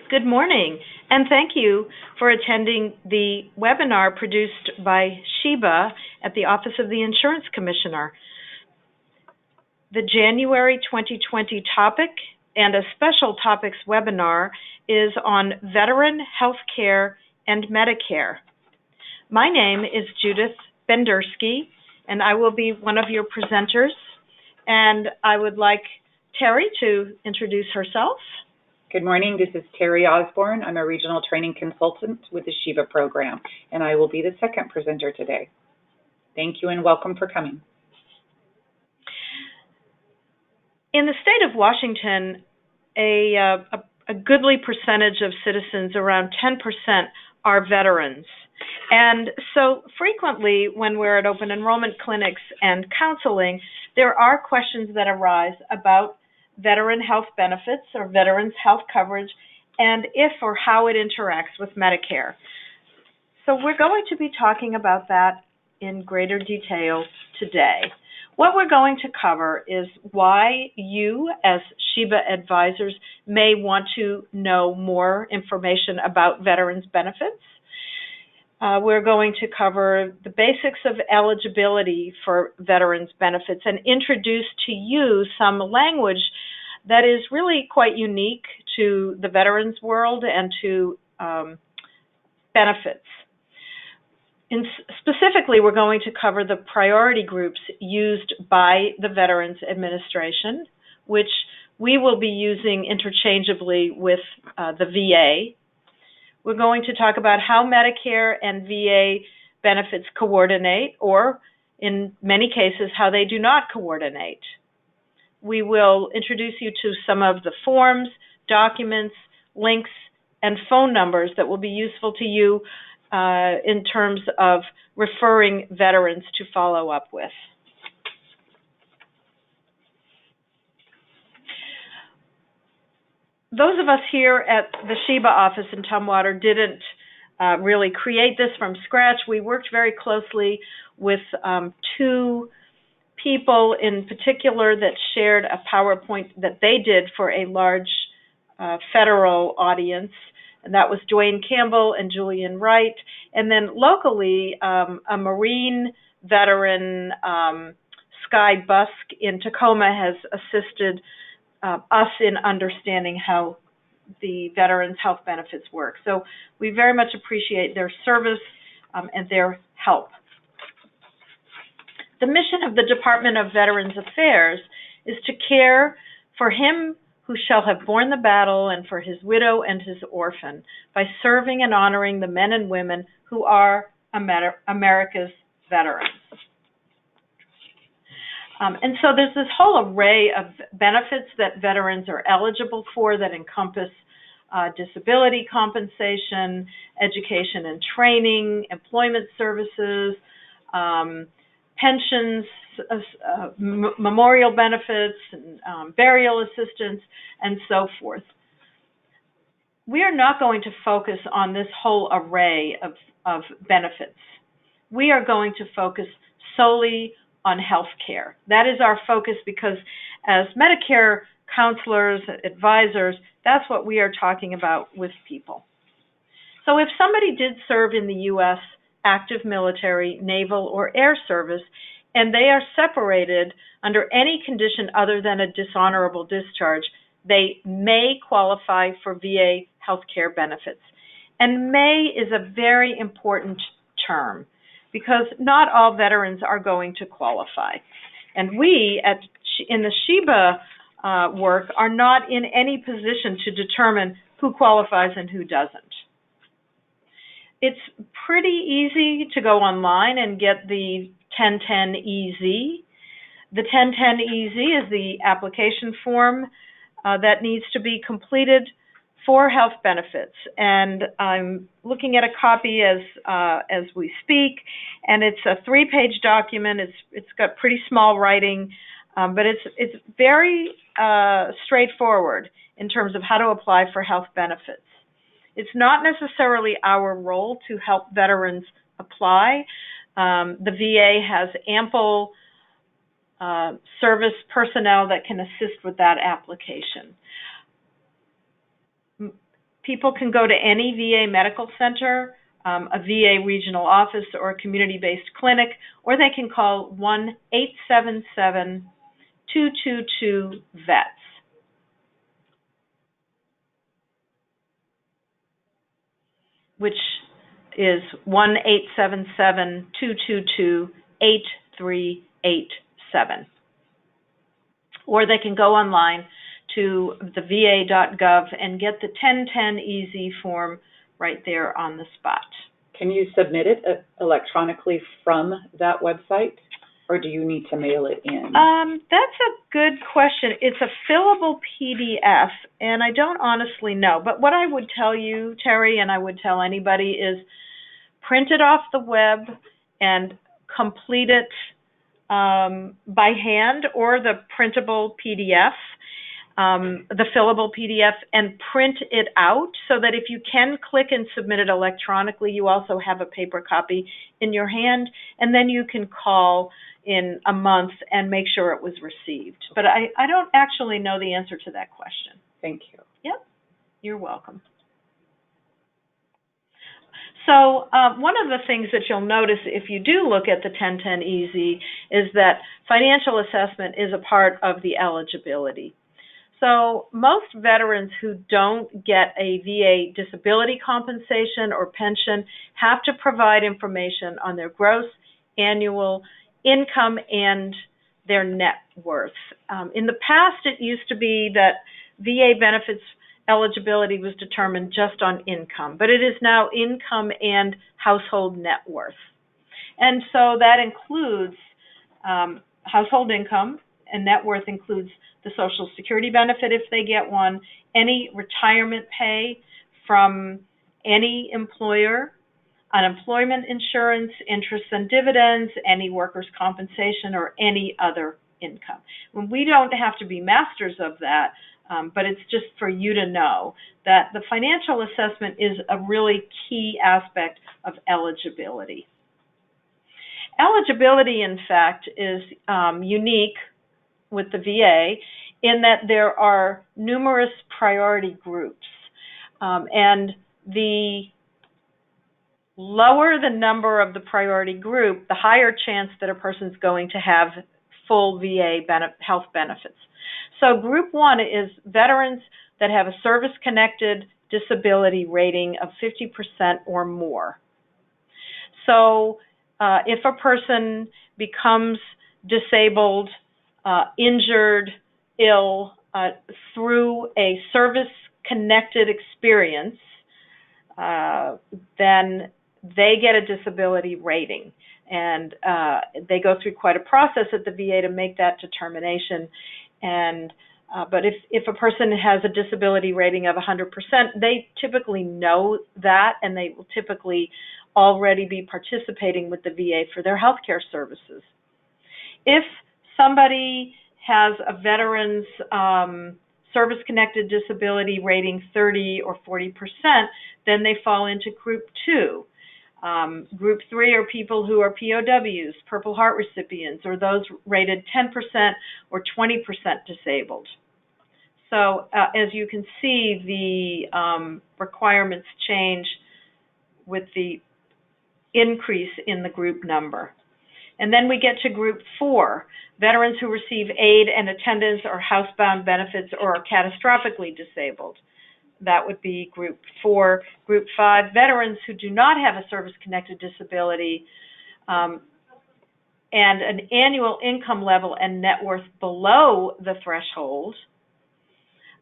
Good morning, and thank you for attending the webinar produced by SHEBA at the Office of the Insurance Commissioner. The January 2020 topic and a special topics webinar is on veteran health care and Medicare. My name is Judith Bendersky, and I will be one of your presenters, and I would like Terry to introduce herself. Good morning, this is Terry Osborne. I'm a regional training consultant with the SHEBA program, and I will be the second presenter today. Thank you and welcome for coming. In the state of Washington, a goodly percentage of citizens, around 10%, are veterans. And so frequently when we're at open enrollment clinics and counseling, there are questions that arise about veteran health benefits or veterans health coverage and if or how it interacts with Medicare. So we're going to be talking about that in greater detail today. What we're going to cover is why you as SHEBA advisors may want to know more information about veterans benefits. We're going to cover the basics of eligibility for veterans benefits and introduce to you some language that is really quite unique to the veterans world and to benefits. Specifically, we're going to cover the priority groups used by the Veterans Administration, which we will be using interchangeably with the VA. We're going to talk about how Medicare and VA benefits coordinate, or in many cases, how they do not coordinate. We will introduce you to some of the forms, documents, links, and phone numbers that will be useful to you in terms of referring veterans to follow up with. Those of us here at the SHEBA office in Tumwater didn't really create this from scratch. We worked very closely with two people in particular that shared a PowerPoint that they did for a large federal audience, and that was Dwayne Campbell and Julian Wright. And then locally, a Marine veteran, Sky Busk in Tacoma, has assisted us in understanding how the veterans' health benefits work. So we very much appreciate their service and their help. The mission of the Department of Veterans Affairs is to care for him who shall have borne the battle and for his widow and his orphan by serving and honoring the men and women who are America's veterans. And so there's this whole array of benefits that veterans are eligible for that encompass disability compensation, education and training, employment services, pensions, memorial benefits, and burial assistance, and so forth. We are not going to focus on this whole array of benefits. We are going to focus solely on health care. That is our focus because as Medicare counselors, advisors, that's what we are talking about with people. So if somebody did serve in the U.S. active military, naval, or air service, and they are separated under any condition other than a dishonorable discharge, they may qualify for VA health care benefits. And may is a very important term because not all veterans are going to qualify. And we in the SHEBA work are not in any position to determine who qualifies and who doesn't. It's pretty easy to go online and get the 1010EZ. The 1010EZ is the application form that needs to be completed for health benefits, and I'm looking at a copy as we speak, and it's a 3-page document. It's got pretty small writing, but it's very straightforward in terms of how to apply for health benefits. It's not necessarily our role to help veterans apply. The VA has ample service personnel that can assist with that application. People can go to any VA medical center, a VA regional office, or a community-based clinic, or they can call 1-877-222-VETS. Which is 1-877-222-8387. Or they can go online to the va.gov and get the 1010 Easy form right there on the spot. Can you submit it electronically from that website, or do you need to mail it in? That's a good question. It's a fillable PDF, and I don't honestly know. But what I would tell you, Terry, and I would tell anybody, is print it off the web and complete it by hand, or the printable PDF, the fillable PDF, and print it out so that if you can click and submit it electronically, you also have a paper copy in your hand, and then you can call in a month and make sure it was received. But I don't actually know the answer to that question. Thank you. Yep, you're welcome. So one of the things that you'll notice if you do look at the 1010 Easy is that financial assessment is a part of the eligibility. So most veterans who don't get a VA disability compensation or pension have to provide information on their gross annual income and their net worth. In the past, it used to be that VA benefits eligibility was determined just on income, but it is now income and household net worth. And so that includes household income, and net worth includes the Social Security benefit if they get one, any retirement pay from any employer, unemployment insurance, interest and dividends, any workers' compensation, or any other income. When we don't have to be masters of that, but it's just for you to know that the financial assessment is a really key aspect of eligibility. Eligibility, in fact, is unique with the VA in that there are numerous priority groups. And the lower the number of the priority group, the higher chance that a person's going to have full VA health benefits. So Group 1 is veterans that have a service-connected disability rating of 50% or more. So if a person becomes disabled, injured, ill through a service-connected experience, then they get a disability rating. And they go through quite a process at the VA to make that determination. And but if a person has a disability rating of 100%, they typically know that, and they will typically already be participating with the VA for their health care services. If somebody has a veteran's service-connected disability rating 30 or 40%, then they fall into Group 2. Group 3 are people who are POWs, Purple Heart recipients, or those rated 10% or 20% disabled. So as you can see, the requirements change with the increase in the group number. And then we get to Group 4, veterans who receive aid and attendance or housebound benefits or are catastrophically disabled. That would be Group 4. Group 5, veterans who do not have a service-connected disability and an annual income level and net worth below the threshold.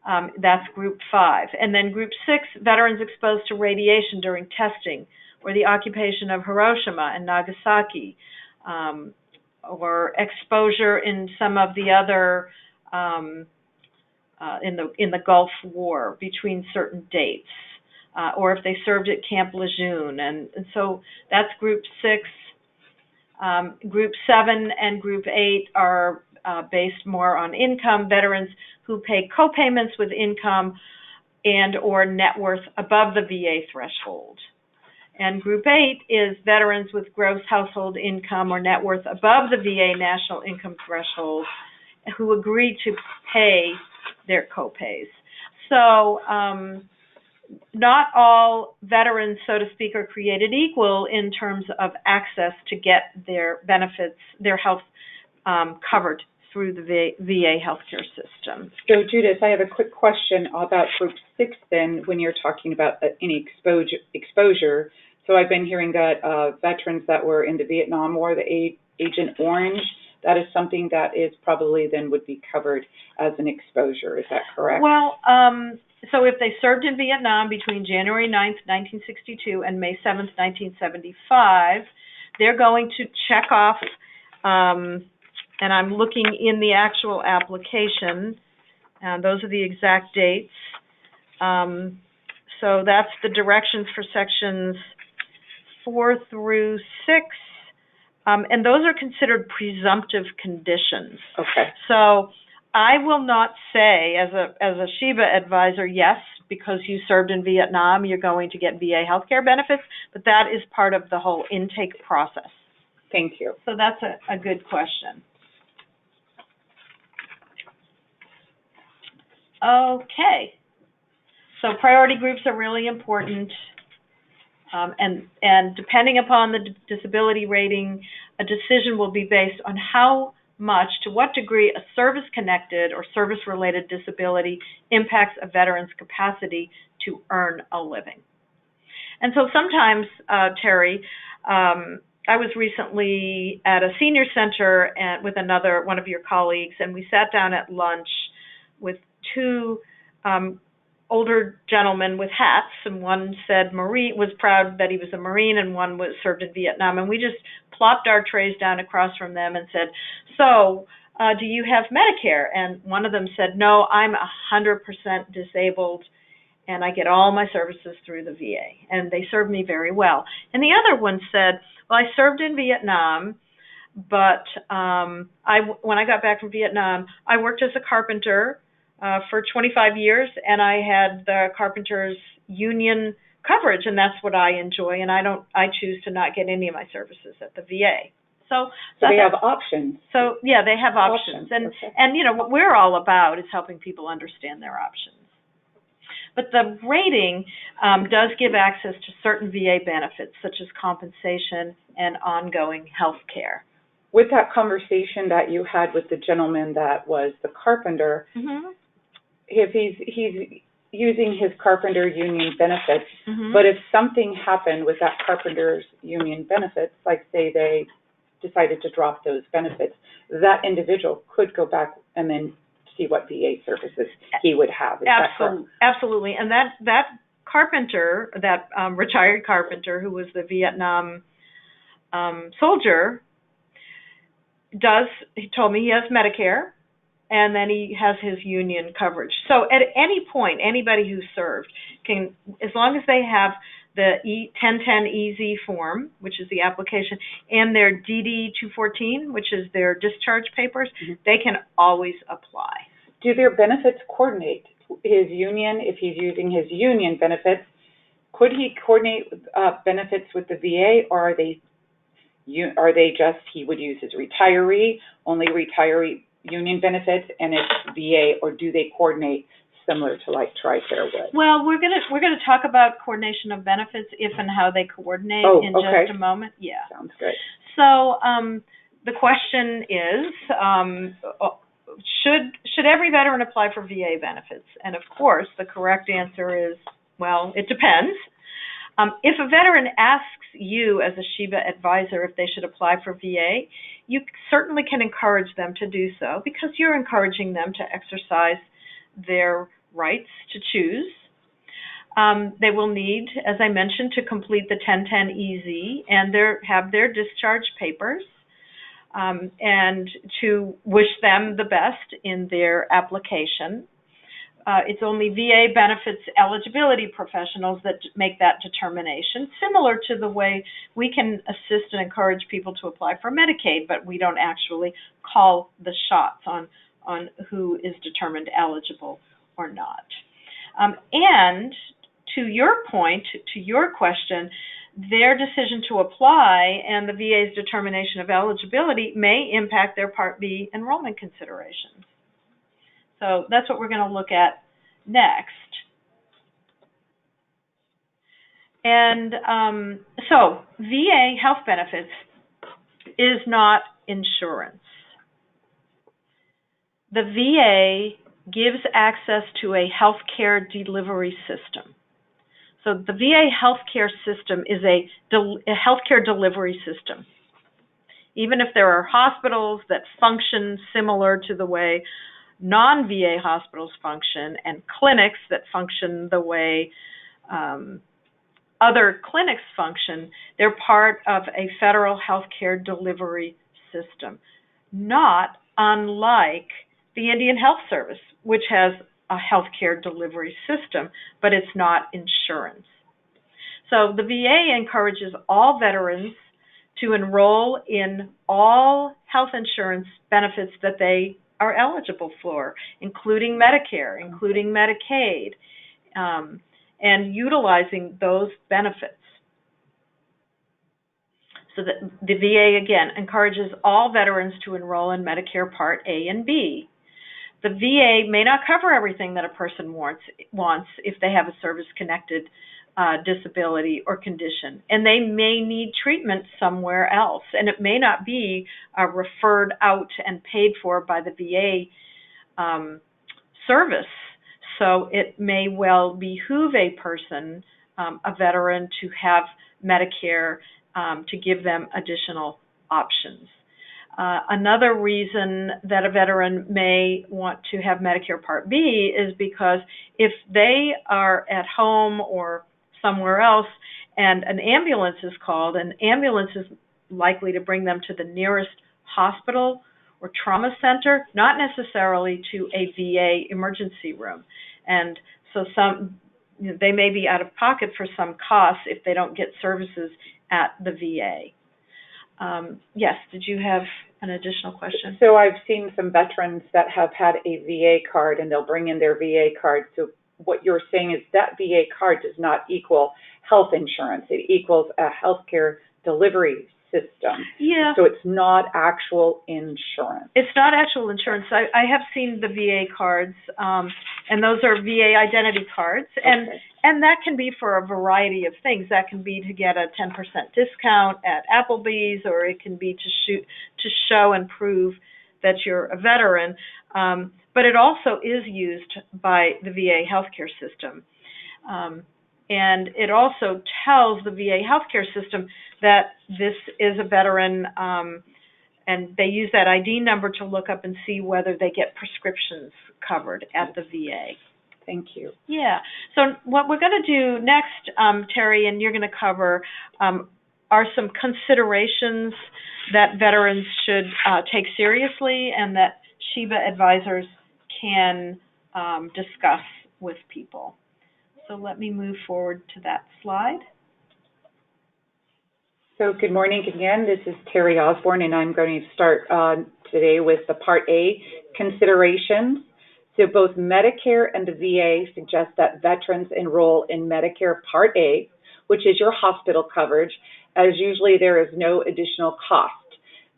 That's Group 5. And then Group 6, veterans exposed to radiation during testing or the occupation of Hiroshima and Nagasaki, or exposure in some of the other in the Gulf War between certain dates, or if they served at Camp Lejeune, and so that's Group 6. Group 7 and Group 8 are based more on income, veterans who pay co-payments with income and or net worth above the VA threshold. And Group 8 is veterans with gross household income or net worth above the VA national income threshold who agree to pay their co-pays. So not all veterans, so to speak, are created equal in terms of access to get their benefits, their health covered through the VA healthcare system. So, Judith, I have a quick question about Group 6 then, when you're talking about any exposure. So I've been hearing that veterans that were in the Vietnam War, the Agent Orange, that is something that is probably then would be covered as an exposure. Is that correct? Well, so if they served in Vietnam between January 9th, 1962 and May 7th, 1975, they're going to check off, and I'm looking in the actual application, and those are the exact dates. So that's the directions for sections 4 through 6, and those are considered presumptive conditions. Okay. So I will not say, as a SHIVA advisor, yes, because you served in Vietnam, you're going to get VA healthcare benefits, but that is part of the whole intake process. Thank you. So that's a good question. Okay. So priority groups are really important, and depending upon the disability rating, a decision will be based on how much, to what degree, a service-connected or service-related disability impacts a veteran's capacity to earn a living. And so sometimes, Terry, I was recently at a senior center with one of your colleagues, and we sat down at lunch with two older gentlemen with hats, and one said was proud that he was a Marine, and one was served in Vietnam, and we just plopped our trays down across from them and said, so do you have Medicare? And one of them said, no, I'm 100% disabled, and I get all my services through the VA, and they served me very well. And the other one said, well, I served in Vietnam, but when I got back from Vietnam, I worked as a carpenter for 25 years, and I had the carpenter's union coverage, and that's what I enjoy, and I choose to not get any of my services at the VA. So they have options. So yeah, they have options. And okay. And you know what we're all about is helping people understand their options. But the rating does give access to certain VA benefits, such as compensation and ongoing health care. With that conversation that you had with the gentleman that was the carpenter, if he's using his carpenter union benefits, but if something happened with that carpenter's union benefits, like say they decided to drop those benefits, that individual could go back and then see what VA services he would have. Is that correct? Absolutely. And that carpenter, that retired carpenter who was the Vietnam soldier, he told me he has Medicare, and then he has his union coverage. So at any point, anybody who served can, as long as they have the 1010EZ form, which is the application, and their DD-214, which is their discharge papers, they can always apply. Do their benefits coordinate? His union, if he's using his union benefits, could he coordinate benefits with the VA, or are they just, he would use his only retiree union benefits, and it's VA, or do they coordinate similar to like TRICARE would? Well, we're gonna talk about coordination of benefits, if and how they coordinate just a moment. Yeah. Sounds good. So the question is, should every veteran apply for VA benefits? And of course, the correct answer is, well, it depends. If a veteran asks you as a SHIVA advisor if they should apply for VA, you certainly can encourage them to do so, because you're encouraging them to exercise their rights to choose. They will need, as I mentioned, to complete the 1010EZ and have their discharge papers, and to wish them the best in their application. It's only VA benefits eligibility professionals that make that determination, similar to the way we can assist and encourage people to apply for Medicaid, but we don't actually call the shots on who is determined eligible or not. And to your point, to your question, their decision to apply and the VA's determination of eligibility may impact their Part B enrollment considerations. So that's what we're going to look at next. And so VA health benefits is not insurance. The VA gives access to a healthcare delivery system. So the VA healthcare system is a healthcare delivery system. Even if there are hospitals that function similar to the way non-VA hospitals function and clinics that function the way other clinics function, they're part of a federal healthcare delivery system, not unlike the Indian Health Service, which has a healthcare delivery system, but it's not insurance. So the VA encourages all veterans to enroll in all health insurance benefits that they are eligible for, including Medicare, including Medicaid, and utilizing those benefits. So that the VA, again, encourages all veterans to enroll in Medicare Part A and B. The VA may not cover everything that a person wants if they have a service-connected disability or condition, and they may need treatment somewhere else, and it may not be referred out and paid for by the VA service. So it may well behoove a person, a veteran, to have Medicare to give them additional options. Another reason that a veteran may want to have Medicare Part B is because if they are at home or somewhere else and an ambulance is called, an ambulance is likely to bring them to the nearest hospital or trauma center, not necessarily to a VA emergency room. And so they may be out of pocket for some costs if they don't get services at the VA. Yes, did you have an additional question? So I've seen some veterans that have had a VA card, and they'll bring in their VA card. So what you're saying is that VA card does not equal health insurance. It equals a healthcare delivery system. Yeah. So it's not actual insurance. It's not actual insurance. I have seen the VA cards, and those are VA identity cards, and Okay. and that can be for a variety of things. That can be to get a 10% discount at Applebee's, or it can be to show and prove that you're a veteran. But it also is used by the VA healthcare system. And it also tells the VA healthcare system that this is a veteran, and they use that ID number to look up and see whether they get prescriptions covered at the VA. Thank you. Yeah. So what we're going to do next, Terry, and you're going to cover, are some considerations that veterans should take seriously and that SHIBA advisors can discuss with people. So let me move forward to that slide. So good morning again. This is Terry Osborne, and I'm going to start today with the Part A considerations. So both Medicare and the VA suggest that veterans enroll in Medicare Part A, which is your hospital coverage, as usually there is no additional cost.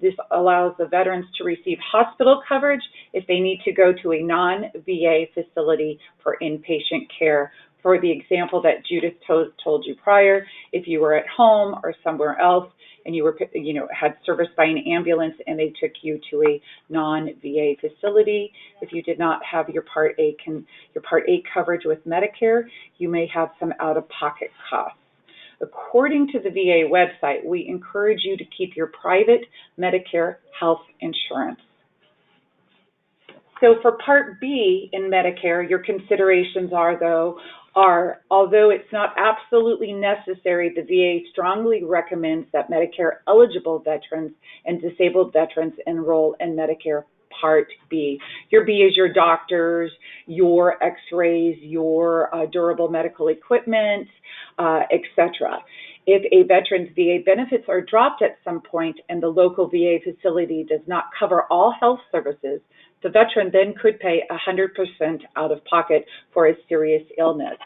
This allows the veterans to receive hospital coverage if they need to go to a non-VA facility for inpatient care. For the example that Judith told you prior, if you were at home or somewhere else and you were, had service by an ambulance and they took you to a non-VA facility, if you did not have your Part A coverage with Medicare, you may have some out-of-pocket costs. According to the VA website, we encourage you to keep your private Medicare health insurance. So for Part B in Medicare, your considerations are, although it's not absolutely necessary, the VA strongly recommends that Medicare eligible veterans and disabled veterans enroll in Medicare Part B. Your B is your doctors, your x-rays, your durable medical equipment, etc. If a veteran's VA benefits are dropped at some point and the local VA facility does not cover all health services, the veteran then could pay 100% out of pocket for a serious illness.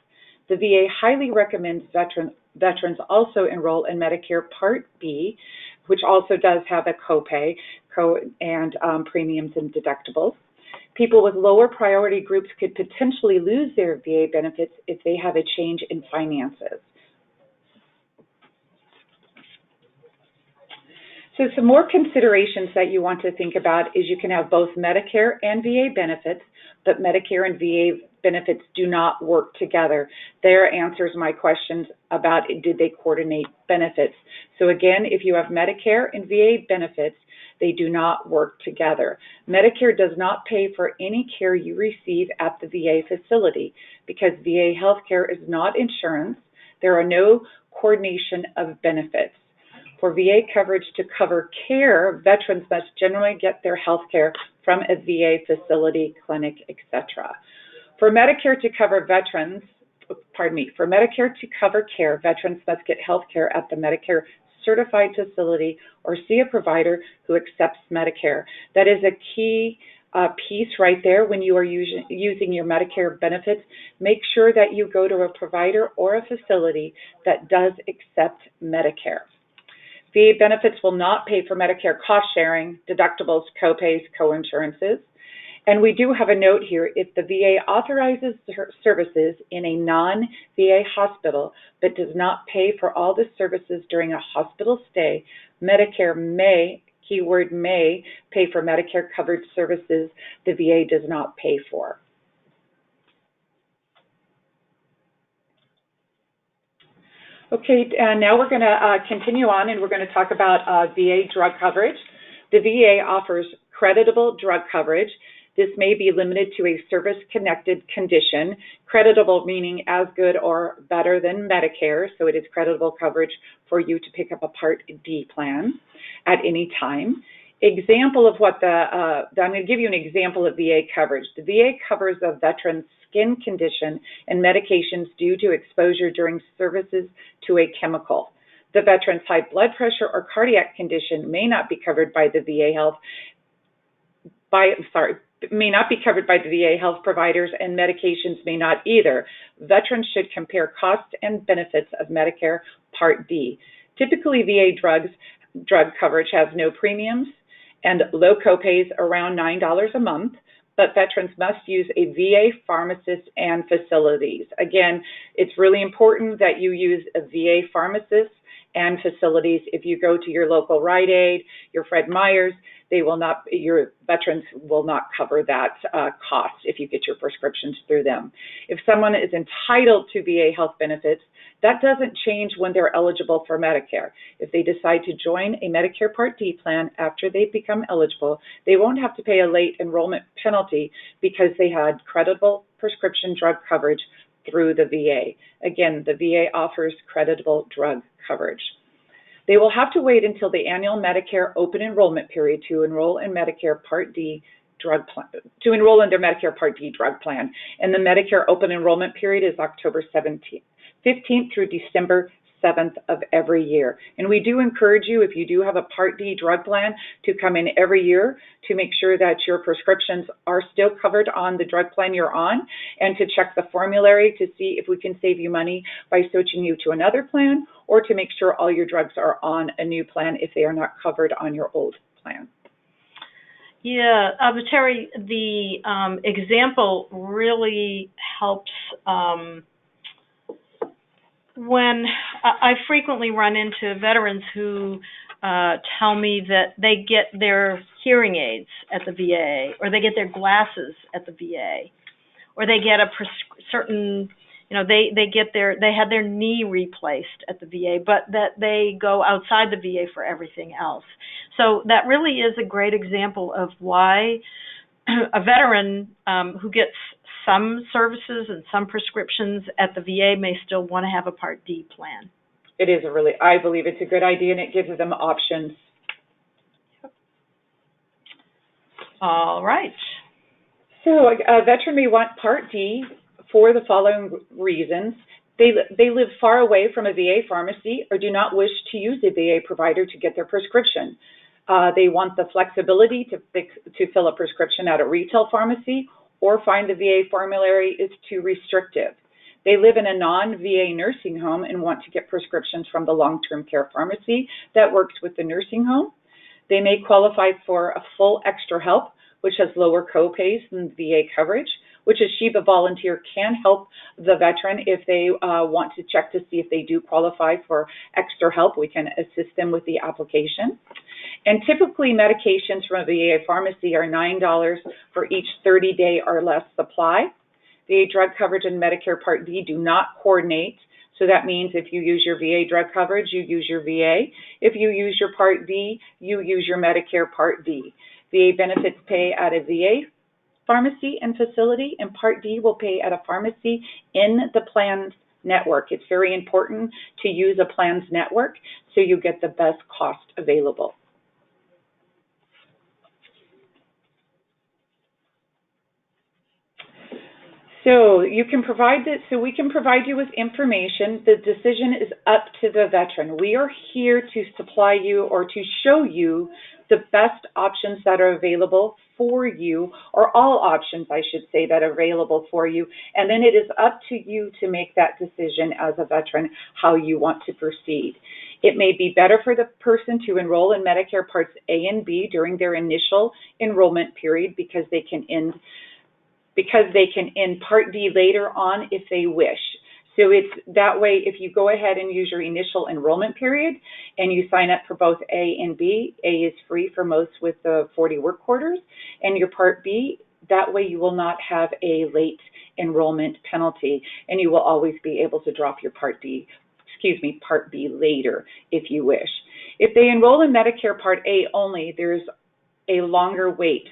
The VA highly recommends veterans also enroll in Medicare Part B, which also does have a copay and premiums and deductibles. People with lower priority groups could potentially lose their VA benefits if they have a change in finances. So some more considerations that you want to think about is you can have both Medicare and VA benefits, but Medicare and VA benefits do not work together. There answers my questions about did they coordinate benefits. So again, if you have Medicare and VA benefits, they do not work together. Medicare does not pay for any care you receive at the VA facility because VA healthcare is not insurance. There are no coordination of benefits. For VA coverage to cover care, veterans must generally get their health care from a VA facility, clinic, etc. For Medicare to cover care, veterans must get health care at the Medicare certified facility or see a provider who accepts Medicare. That is a key piece right there when you are using your Medicare benefits. Make sure that you go to a provider or a facility that does accept Medicare. VA benefits will not pay for Medicare cost sharing, deductibles, copays, coinsurances. And we do have a note here, if the VA authorizes services in a non-VA hospital but does not pay for all the services during a hospital stay, Medicare may, keyword may, pay for Medicare covered services the VA does not pay for. Okay, and now we're going to continue on and we're going to talk about VA drug coverage. The VA offers creditable drug coverage. This may be limited to a service-connected condition. Creditable meaning as good or better than Medicare, so it is creditable coverage for you to pick up a Part D plan at any time. Example of what I'm going to give you an example of VA coverage. The VA covers a veteran's skin condition and medications due to exposure during services to a chemical. The veteran's high blood pressure or cardiac condition may not be covered by the VA health providers, and medications may not either. Veterans should compare costs and benefits of Medicare Part D. Typically, VA drug coverage has no premiums and low copays around $9 a month, but veterans must use a VA pharmacist and facilities. Again, it's really important that you use a VA pharmacist and facilities. If you go to your local Rite Aid, your Fred Meyers, your veterans will not cover that cost if you get your prescriptions through them. If someone is entitled to VA health benefits, that doesn't change when they're eligible for Medicare. If they decide to join a Medicare Part D plan after they become eligible, they won't have to pay a late enrollment penalty because they had creditable prescription drug coverage through the VA. Again, the VA offers creditable drug coverage. They will have to wait until the annual Medicare open enrollment period to enroll in Medicare Part D drug plan, to enroll in their Medicare Part D drug plan. And the Medicare open enrollment period is October 15th through December 7th of every year. And we do encourage you, if you do have a Part D drug plan, to come in every year to make sure that your prescriptions are still covered on the drug plan you're on, and to check the formulary to see if we can save you money by switching you to another plan, or to make sure all your drugs are on a new plan if they are not covered on your old plan. Yeah, Terry, the example really helps. When I frequently run into veterans who tell me that they get their hearing aids at the VA, or they get their glasses at the VA, or they get they had their knee replaced at the VA, but that they go outside the VA for everything else. So that really is a great example of why a veteran who gets some services and some prescriptions at the VA may still want to have a Part D plan. It is I believe it's a good idea, and it gives them options. All right. So a veteran may want Part D for the following reasons. They live far away from a VA pharmacy or do not wish to use a VA provider to get their prescription. They want the flexibility to fill a prescription at a retail pharmacy, or find the VA formulary is too restrictive. They live in a non-VA nursing home and want to get prescriptions from the long-term care pharmacy that works with the nursing home. They may qualify for a full extra help, which has lower copays than VA coverage, which a Sheba volunteer can help the veteran if they want to check to see if they do qualify for extra help. We can assist them with the application. And typically medications from a VA pharmacy are $9 for each 30-day or less supply. VA drug coverage and Medicare Part D do not coordinate. So that means if you use your VA drug coverage, you use your VA. If you use your Part D, you use your Medicare Part D. VA benefits pay at a VA pharmacy and facility, and Part D will pay at a pharmacy in the plan's network. It's very important to use a plan's network so you get the best cost available. So you can provide this, so we can provide you with information. The decision is up to the veteran. We are here to supply you or to show you the best options that are available for you, or all options, I should say, that are available for you. And then it is up to you to make that decision as a veteran, how you want to proceed. It may be better for the person to enroll in Medicare Parts A and B during their initial enrollment period because they can end Part D later on if they wish. So it's that way, if you go ahead and use your initial enrollment period and you sign up for both A and B, A is free for most with the 40 work quarters, and your Part B, that way you will not have a late enrollment penalty, and you will always be able to drop your Part B later if you wish. If they enroll in Medicare Part A only, there's a longer wait.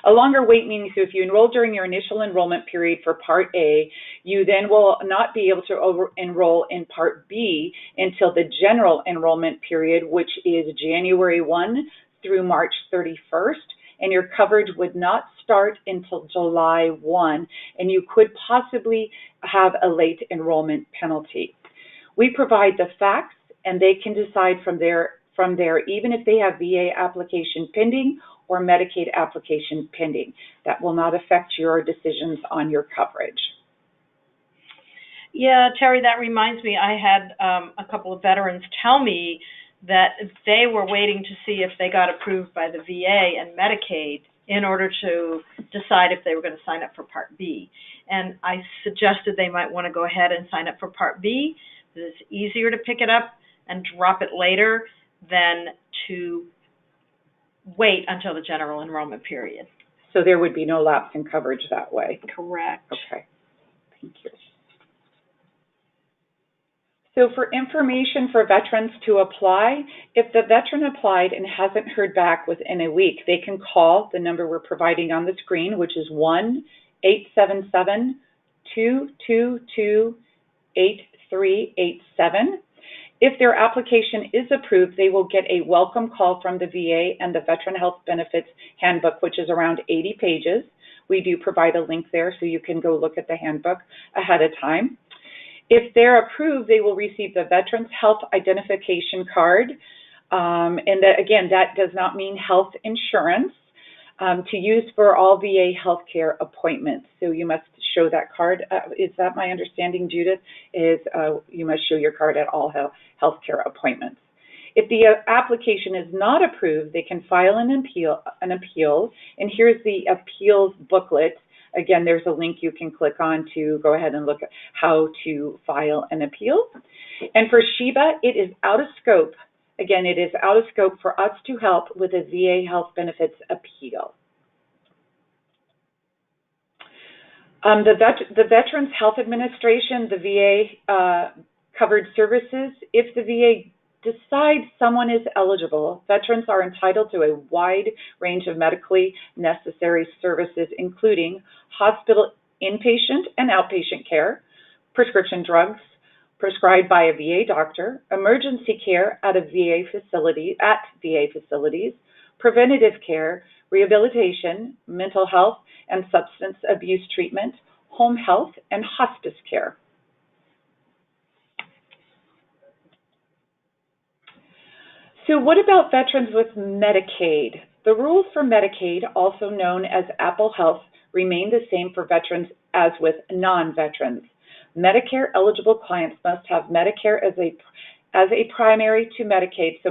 A longer wait means if you enroll during your initial enrollment period for Part A, you then will not be able to enroll in Part B until the general enrollment period, which is January 1 through March 31st, and your coverage would not start until July 1, and you could possibly have a late enrollment penalty. We provide the facts, and they can decide from there, even if they have VA application pending or Medicaid application pending. That will not affect your decisions on your coverage. Yeah, Terry, that reminds me, I had a couple of veterans tell me that they were waiting to see if they got approved by the VA and Medicaid in order to decide if they were going to sign up for Part B. And I suggested they might want to go ahead and sign up for Part B, because it's easier to pick it up and drop it later than to wait until the general enrollment period. So there would be no lapse in coverage that way? Correct. Okay, thank you. So for information for veterans to apply, if the veteran applied and hasn't heard back within a week, they can call the number we're providing on the screen, which is 1-877-222-8387. If their application is approved, they will get a welcome call from the VA and the Veteran Health Benefits Handbook, which is around 80 pages. We do provide a link there so you can go look at the handbook ahead of time. If they're approved, they will receive the Veterans Health Identification Card. And that, again, that does not mean health insurance, to use for all VA healthcare appointments. So you must show that card. Is that my understanding, Judith? Is you must show your card at all healthcare appointments. If the application is not approved, they can file an appeal. And here's the appeals booklet. Again, there's a link you can click on to go ahead and look at how to file an appeal. And for Sheba, it is out of scope. Again, it is out of scope for us to help with a VA health benefits appeal. The Veterans Health Administration, the VA covered services, if the VA decides someone is eligible, veterans are entitled to a wide range of medically necessary services, including hospital inpatient and outpatient care, prescription drugs prescribed by a VA doctor, emergency care at VA facilities, preventative care, rehabilitation, mental health and substance abuse treatment, home health, and hospice care. So what about veterans with Medicaid? The rules for Medicaid, also known as Apple Health, remain the same for veterans as with non-veterans. Medicare eligible clients must have Medicare as a primary to Medicaid. So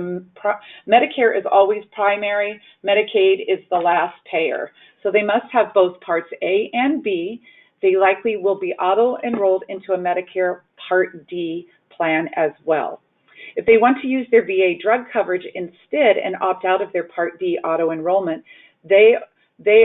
Medicare is always primary, Medicaid is the last payer. so they must have both Parts A and B. They likely will be auto-enrolled into a Medicare Part D plan as well. If they want to use their VA drug coverage instead and opt out of their Part D auto-enrollment, they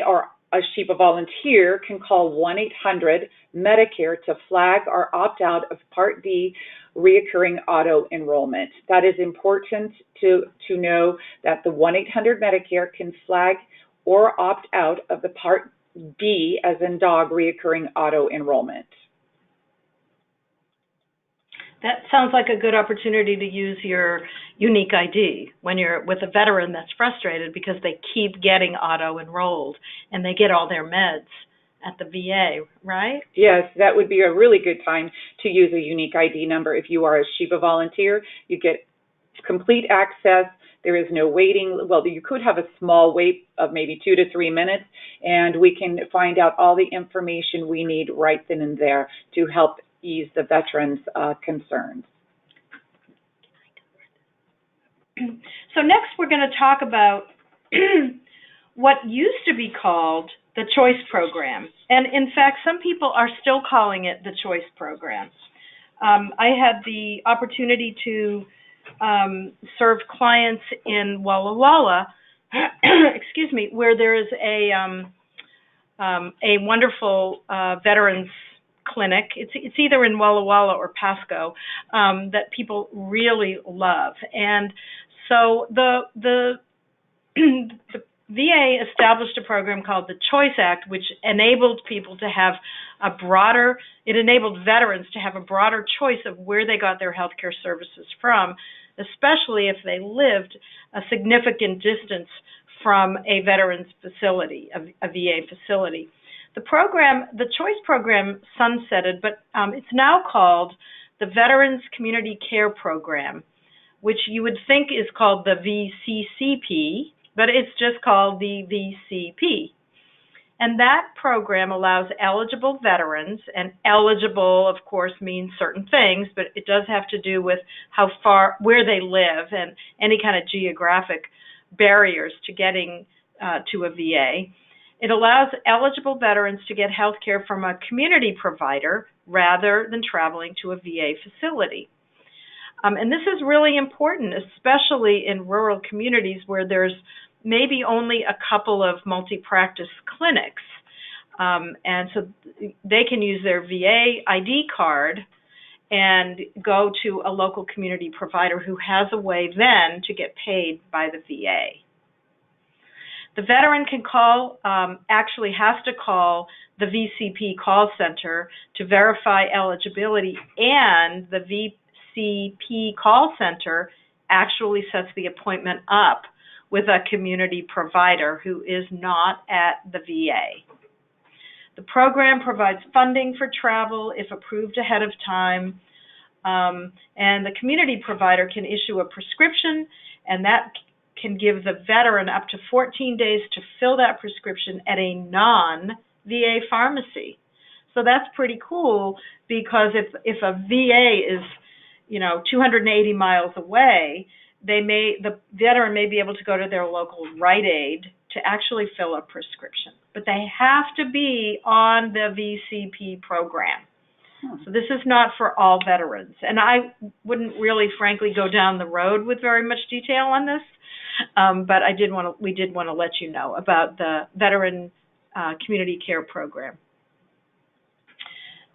are a SHIPA volunteer can call 1-800-MEDICARE to flag or opt out of Part D reoccurring auto-enrollment. That is important to know, that the 1-800-MEDICARE can flag or opt out of the Part D, as in dog, reoccurring auto-enrollment. That sounds like a good opportunity to use your unique ID when you're with a veteran that's frustrated because they keep getting auto-enrolled and they get all their meds at the VA, right? Yes, that would be a really good time to use a unique ID number. If you are a SHIPA volunteer, you get complete access. There is no waiting. Well, you could have a small wait of maybe 2 to 3 minutes, and we can find out all the information we need right then and there to help ease the veterans' concerns. So next we're going to talk about what used to be called the Choice Program. And in fact, some people are still calling it the Choice Program. I had the opportunity to serve clients in Walla Walla, excuse me, where there is a wonderful veterans clinic. It's either in Walla Walla or Pasco that people really love. And so the VA established a program called the Choice Act, which enabled people to have it enabled veterans to have a broader choice of where they got their health care services from, especially if they lived a significant distance from a veterans facility, a VA facility. The Choice Program sunsetted, but it's now called the Veterans Community Care Program, which you would think is called the VCCP, but it's just called the VCP. And that program allows eligible veterans, and eligible, of course, means certain things, but it does have to do with where they live and any kind of geographic barriers to getting to a VA. It allows eligible veterans to get health care from a community provider rather than traveling to a VA facility. And this is really important, especially in rural communities where there's maybe only a couple of multi-practice clinics. And so they can use their VA ID card and go to a local community provider who has a way then to get paid by the VA. The veteran can actually has to call the VCP call center to verify eligibility, and the VCP call center actually sets the appointment up with a community provider who is not at the VA. The program provides funding for travel if approved ahead of time, and the community provider can issue a prescription, and that can give the veteran up to 14 days to fill that prescription at a non-VA pharmacy. So that's pretty cool, because if a VA is, 280 miles away, the veteran may be able to go to their local Rite Aid to actually fill a prescription. But they have to be on the VCP program. So this is not for all veterans. And I wouldn't really, frankly, go down the road with very much detail on this. But we did want to let you know about the Veteran Community Care Program.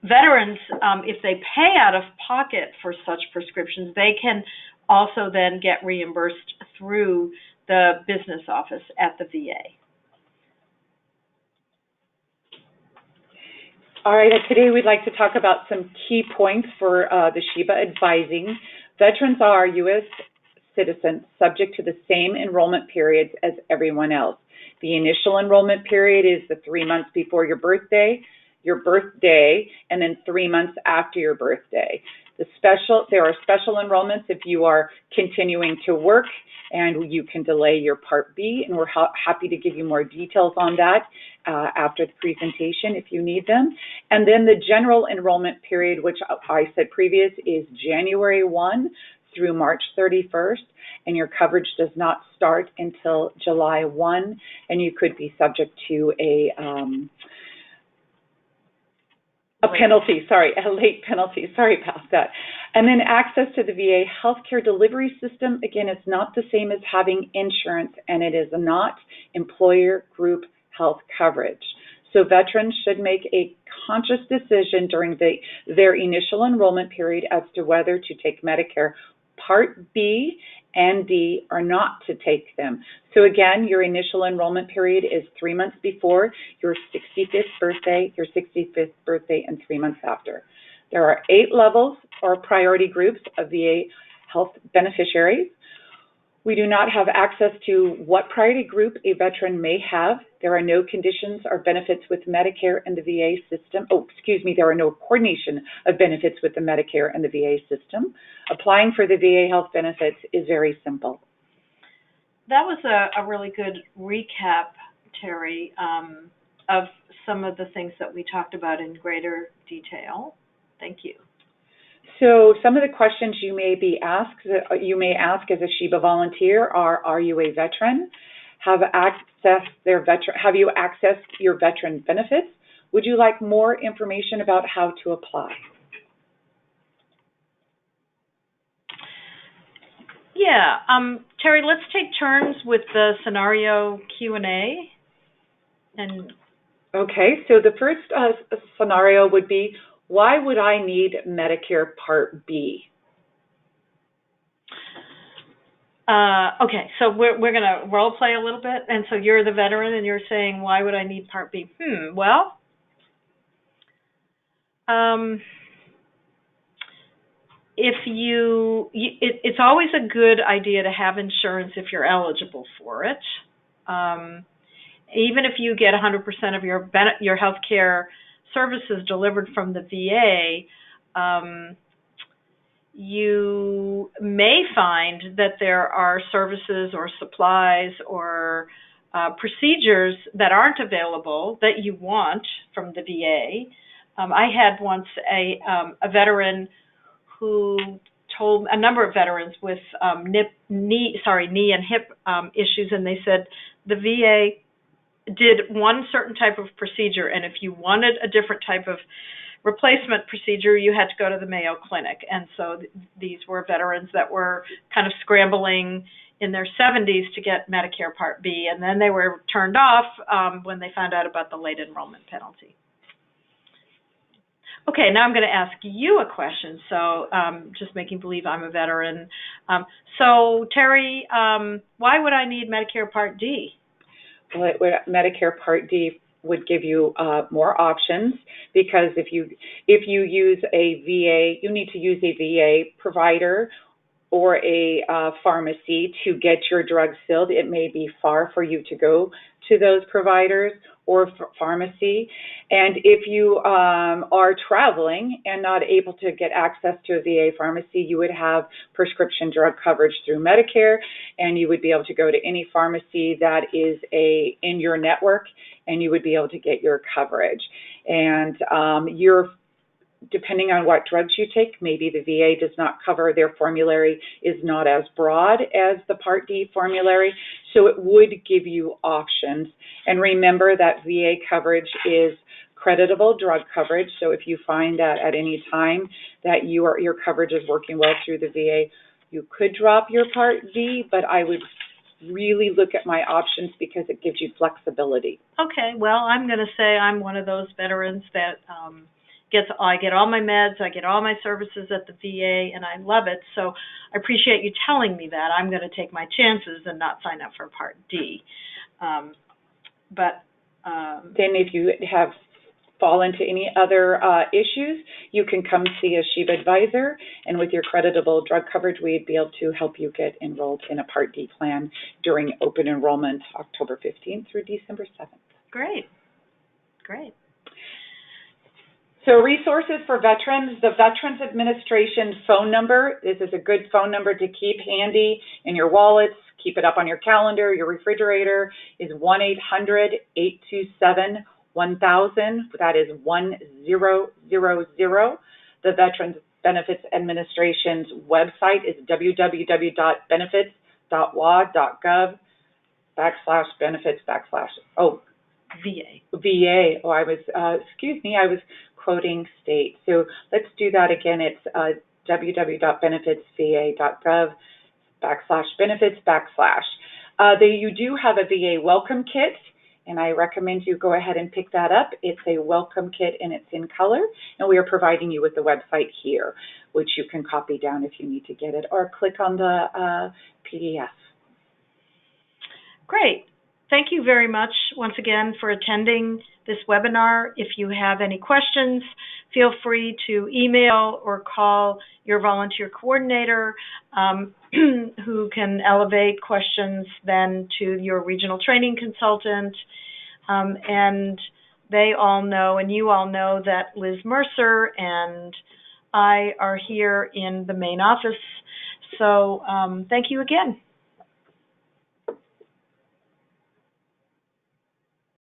Veterans, if they pay out of pocket for such prescriptions, they can also then get reimbursed through the business office at the VA. All right, today we'd like to talk about some key points for the SHIPA advising. Veterans are U.S. citizens subject to the same enrollment periods as everyone else. The initial enrollment period is the 3 months before your birthday, and then 3 months after your birthday. There are special enrollments if you are continuing to work and you can delay your Part B, and we're happy to give you more details on that after the presentation if you need them. And then the general enrollment period, which I said previous, is January 1 through March 31st, and your coverage does not start until July 1, and you could be subject to a penalty, a late penalty, sorry about that. And then access to the VA healthcare delivery system, again, it's not the same as having insurance, and it is not employer group health coverage. So veterans should make a conscious decision during their initial enrollment period as to whether to take Medicare Part B and D or not to take them. So again, your initial enrollment period is 3 months before your 65th birthday, and 3 months after. There are 8 levels or priority groups of VA health beneficiaries. We do not have access to what priority group a veteran may have. There are no conditions or benefits with Medicare and the VA system. There are no coordination of benefits with the Medicare and the VA system. Applying for the VA health benefits is very simple. That was a really good recap, Terry, of some of the things that we talked about in greater detail. Thank you. So some of the questions you may ask as a SHIBA volunteer are you a veteran? Have you accessed your veteran benefits? Would you like more information about how to apply? Yeah, Terry, let's take turns with the scenario Q&A. Okay, so the first scenario would be, why would I need Medicare Part B? Okay, so we're going to role play a little bit. And so you're the veteran and you're saying, why would I need Part B? Well, it's always a good idea to have insurance if you're eligible for it. Even if you get 100% of your health care services delivered from the VA, you may find that there are services or supplies or procedures that aren't available that you want from the VA. I had once a veteran who told a number of veterans with knee and hip issues, and they said the VA did one certain type of procedure, and if you wanted a different type of replacement procedure, you had to go to the Mayo Clinic. And so these were veterans that were kind of scrambling in their 70s to get Medicare Part B, and then they were turned off when they found out about the late enrollment penalty. Okay, now I'm going to ask you a question, so just making believe I'm a veteran. So, Terry, why would I need Medicare Part D? Well, Medicare Part D would give you more options, because if you use a VA, you need to use a VA provider or a pharmacy to get your drugs filled. It may be far for you to go to those providers or pharmacy. And if you are traveling and not able to get access to a VA pharmacy, you would have prescription drug coverage through Medicare, and you would be able to go to any pharmacy that is in your network, and you would be able to get your coverage. And depending on what drugs you take, maybe the VA does not cover, their formulary is not as broad as the Part D formulary, so it would give you options. And remember that VA coverage is creditable drug coverage, so if you find that at any time that your coverage is working well through the VA, you could drop your Part D, but I would really look at my options because it gives you flexibility. Okay, well, I'm going to say I'm one of those veterans that I get all my meds, I get all my services at the VA, and I love it. So I appreciate you telling me that. I'm going to take my chances and not sign up for Part D. Then if you have fall into any other issues, you can come see a SHIBA advisor, and with your creditable drug coverage, we'd be able to help you get enrolled in a Part D plan during open enrollment October 15th through December 7th. Great. So resources for veterans, the Veterans Administration phone number. This is a good phone number to keep handy in your wallets. Keep it up on your calendar, your refrigerator, is 1-800-827-1000. That is 1000. The Veterans Benefits Administration's website is www.benefits.va.gov. VA. Oh, I was, I was quoting state. So let's do that again. It's www.benefitsva.gov/benefits/. You do have a VA welcome kit, and I recommend you go ahead and pick that up. It's a welcome kit, and it's in color, and we are providing you with the website here, which you can copy down if you need to get it, or click on the PDF. Great. Thank you very much once again for attending this webinar. If you have any questions, feel free to email or call your volunteer coordinator, who can elevate questions then to your regional training consultant. And they all know, and you all know, that Liz Mercer and I are here in the main office. So thank you again.